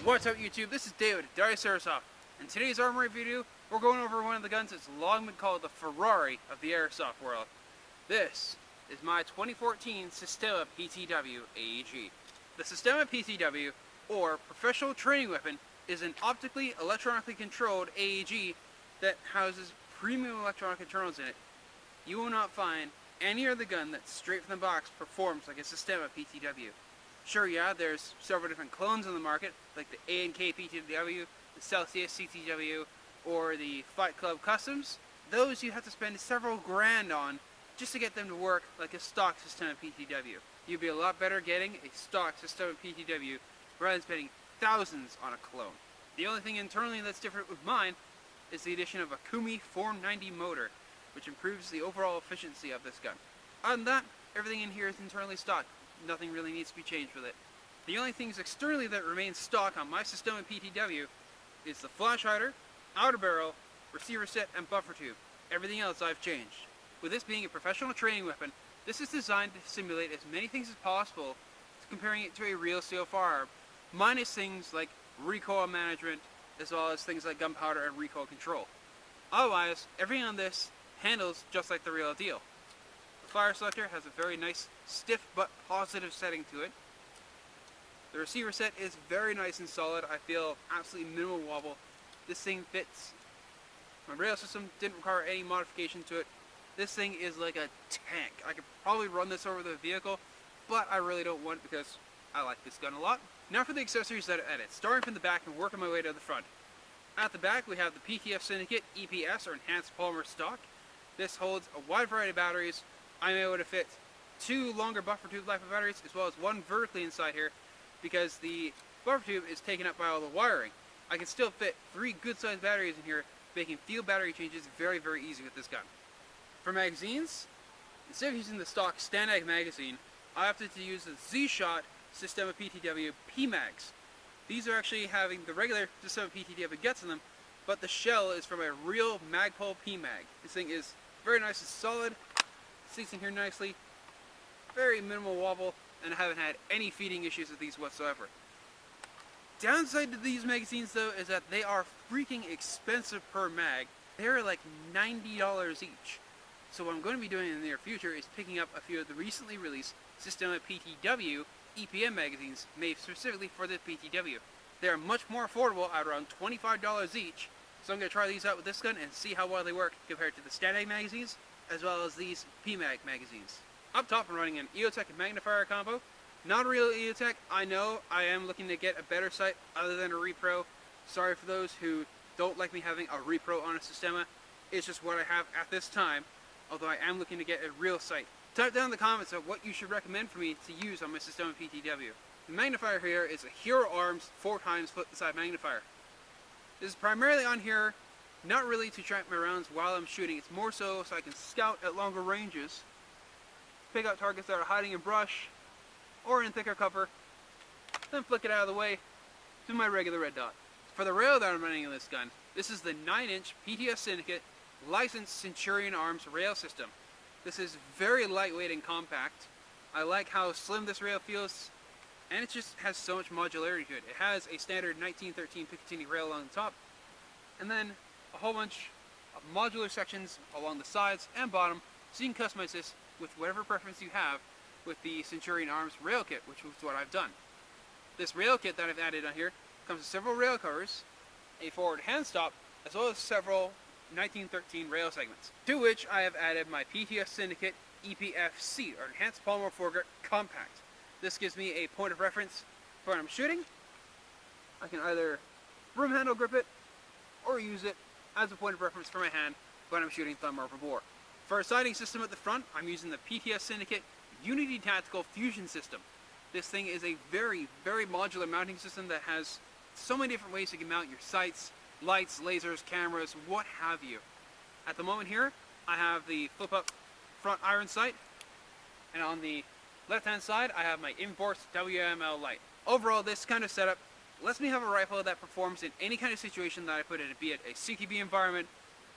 What's up YouTube, this is David, Ferrari of Airsoft. In today's Armory video, we're going over one of the guns that's long been called the Ferrari of the Airsoft world. This is my 2014 Systema PTW AEG. The Systema PTW, or Professional Training Weapon, is an optically electronically controlled AEG that houses premium electronic internals in it. You will not find any other gun that straight from the box performs like a Systema PTW. Sure, yeah, there's several different clones on the market, like the A&K PTW, the Celsius CTW, or the Fight Club Customs. Those you have to spend several grand on just to get them to work like a stock Systema PTW. You'd be a lot better getting a stock Systema PTW rather than spending thousands on a clone. The only thing internally that's different with mine is the addition of a Kumi 490 motor, which improves the overall efficiency of this gun. Other than that, everything in here is internally stock. Nothing really needs to be changed with it. The only things externally that remain stock on my Systema PTW is the flash hider, outer barrel, receiver set, and buffer tube. Everything else I've changed. With this being a professional training weapon, this is designed to simulate as many things as possible, comparing it to a real steel firearm, minus things like recoil management, as well as things like gunpowder and recoil control. Otherwise, everything on this handles just like the real deal. The fire selector has a very nice, stiff but positive setting to it. The receiver set is very nice and solid. I feel absolutely minimal wobble. This thing fits. My rail system didn't require any modification to it. This thing is like a tank. I could probably run this over the vehicle, but I really don't want it because I like this gun a lot. Now for the accessories that are added, starting from the back and working my way to the front. At the back we have the PTF Syndicate EPS, or Enhanced Polymer Stock. This holds a wide variety of batteries. I'm able to fit 2 longer buffer tube LiPo batteries as well as 1 vertically inside here because the buffer tube is taken up by all the wiring. I can still fit 3 good sized batteries in here, making field battery changes very, very easy with this gun. For magazines, instead of using the stock Stand-Ag magazine, I opted to use the Z-Shot Systema PTW P-Mags. These are actually having the regular Systema PTW gets in them, but the shell is from a real Magpul P-Mag. This thing is very nice and solid. Sits in here nicely, very minimal wobble, and I haven't had any feeding issues with these whatsoever. Downside to these magazines though is that they are freaking expensive per mag. They're like $90 each. So what I'm going to be doing in the near future is picking up a few of the recently released Systema PTW EPM magazines made specifically for the PTW. They are much more affordable at around $25 each, so I'm going to try these out with this gun and see how well they work compared to the Stand-Ag magazines, as well as these PMAG magazines. Up top I'm running an EOTech magnifier combo. Not a real EOTech, I know. I am looking to get a better sight other than a repro. Sorry for those who don't like me having a repro on a Systema. It's just what I have at this time, although I am looking to get a real sight. Type down in the comments of what you should recommend for me to use on my Systema PTW. The magnifier here is a Hero Arms 4x flip-the-side magnifier. This is primarily on here not really to track my rounds while I'm shooting, it's more so I can scout at longer ranges, pick out targets that are hiding in brush or in thicker cover, then flick it out of the way to my regular red dot. For the rail that I'm running in this gun, this is the 9-inch PTS Syndicate licensed Centurion Arms rail system. This is very lightweight and compact. I like how slim this rail feels, and it just has so much modularity to it. It has a standard 1913 Picatinny rail along the top, and then a whole bunch of modular sections along the sides and bottom, so you can customize this with whatever preference you have with the Centurion Arms rail kit, which is what I've done. This rail kit that I've added on here comes with several rail covers, a forward hand stop, as well as several 1913 rail segments, to which I have added my PTS Syndicate EPFC, or Enhanced Polymer Foregrip Compact. This gives me a point of reference for when I'm shooting. I can either broom handle grip it or use it as a point of reference for my hand when I'm shooting thumb over bore. For a sighting system at the front, I'm using the PTS Syndicate Unity Tactical Fusion System. This thing is a very, very modular mounting system that has so many different ways you can mount your sights, lights, lasers, cameras, what have you. At the moment here, I have the flip-up front iron sight, and on the left-hand side, I have my Inforce WML light. Overall, this kind of setup lets me have a rifle that performs in any kind of situation that I put it in, be it a CQB environment,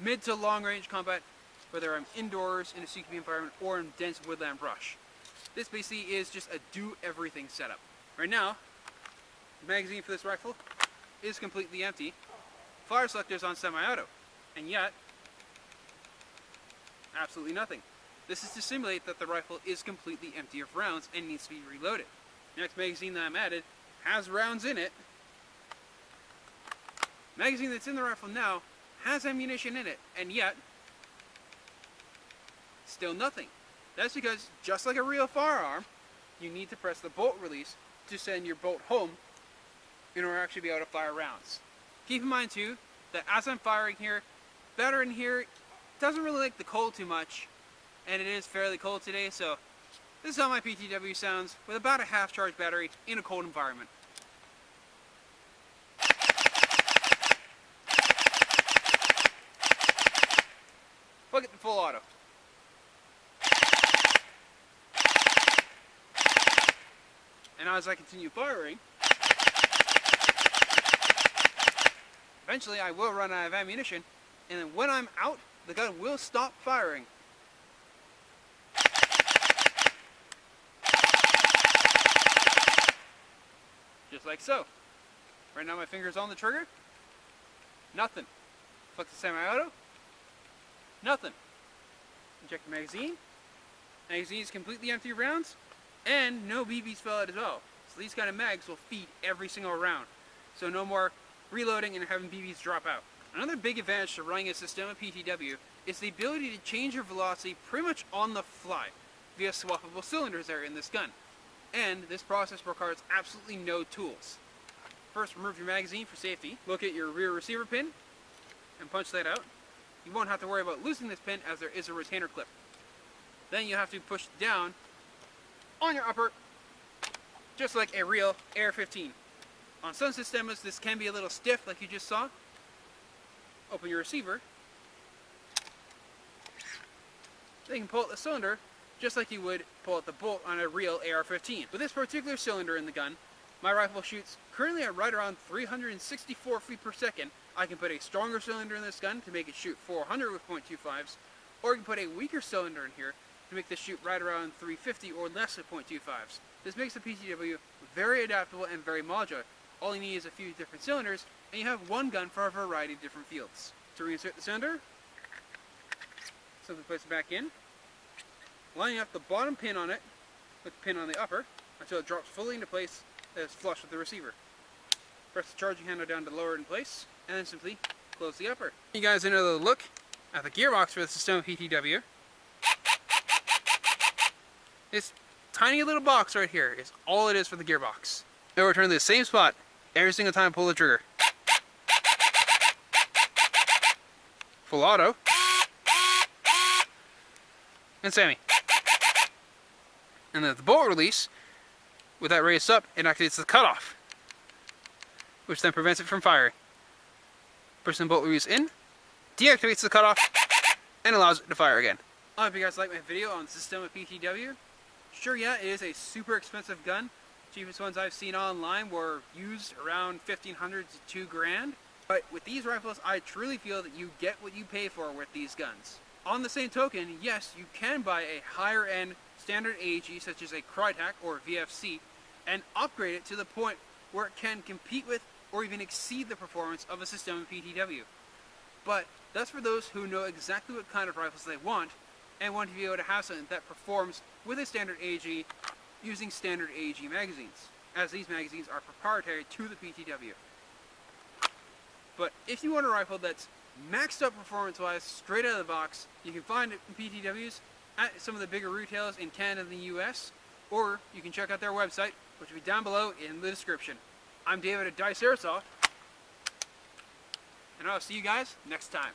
mid to long range combat, whether I'm indoors in a CQB environment or in dense woodland brush. This basically is just a do everything setup. Right now, the magazine for this rifle is completely empty. Fire selector is on semi-auto, and yet absolutely nothing. This is to simulate that the rifle is completely empty of rounds and needs to be reloaded. Next magazine that I'm added has rounds in it. Magazine that's in the rifle now has ammunition in it, and yet still nothing. That's because, just like a real firearm, you need to press the bolt release to send your bolt home in order to actually be able to fire rounds. Keep in mind too that as I'm firing here, battery in here doesn't really like the cold too much, and it is fairly cold today, so this is how my PTW sounds with about a half charge battery in a cold environment. Look at the full auto. And as I continue firing, eventually I will run out of ammunition, and then when I'm out, the gun will stop firing. Just like so. Right now my finger's on the trigger. Nothing. Flick the semi-auto. Nothing. Inject the magazine. Magazine is completely empty of rounds, and no BBs fell out as well. So these kind of mags will feed every single round. So no more reloading and having BBs drop out. Another big advantage to running a Systema PTW is the ability to change your velocity pretty much on the fly via swappable cylinders that are in this gun. And this process requires absolutely no tools. First, remove your magazine for safety. Locate your rear receiver pin and punch that out. You won't have to worry about losing this pin as there is a retainer clip. Then you have to push down on your upper, just like a real AR-15. On some Systemas, this can be a little stiff, like you just saw. Open your receiver. Then you can pull out the cylinder, just like you would pull out the bolt on a real AR-15. With this particular cylinder in the gun, my rifle shoots currently at right around 364 feet per second. I can put a stronger cylinder in this gun to make it shoot 400 with .25s, or I can put a weaker cylinder in here to make this shoot right around 350 or less with .25s. This makes the PTW very adaptable and very modular. All you need is a few different cylinders, and you have one gun for a variety of different fields. To reinsert the cylinder, simply place it back in, lining up the bottom pin on it with the pin on the upper until it drops fully into place that is flush with the receiver. Press the charging handle down to lower it in place, and then simply close the upper. You guys another look at the gearbox for the Systema PTW. This tiny little box right here is all it is for the gearbox. It will return to the same spot every single time I pull the trigger. Full auto. And semi. And then the bolt release, with that raised up, it activates the cutoff, which then prevents it from firing. Pushing the bolt release in, deactivates the cutoff, and allows it to fire again. I hope you guys liked my video on Systema PTW. Sure, yeah, it is a super expensive gun. Cheapest ones I've seen online were used around $1,500 to $2,000. But with these rifles, I truly feel that you get what you pay for with these guns. On the same token, yes, you can buy a higher end standard AEG such as a Crytek or VFC and upgrade it to the point where it can compete with or even exceed the performance of a Systema PTW. But that's for those who know exactly what kind of rifles they want and want to be able to have something that performs with a standard AEG using standard AEG magazines, as these magazines are proprietary to the PTW. But if you want a rifle that's maxed up performance-wise, straight out of the box, you can find it in PTWs at some of the bigger retailers in Canada and the US, or you can check out their website, which will be down below in the description. I'm David at Dice Airsoft, and I'll see you guys next time.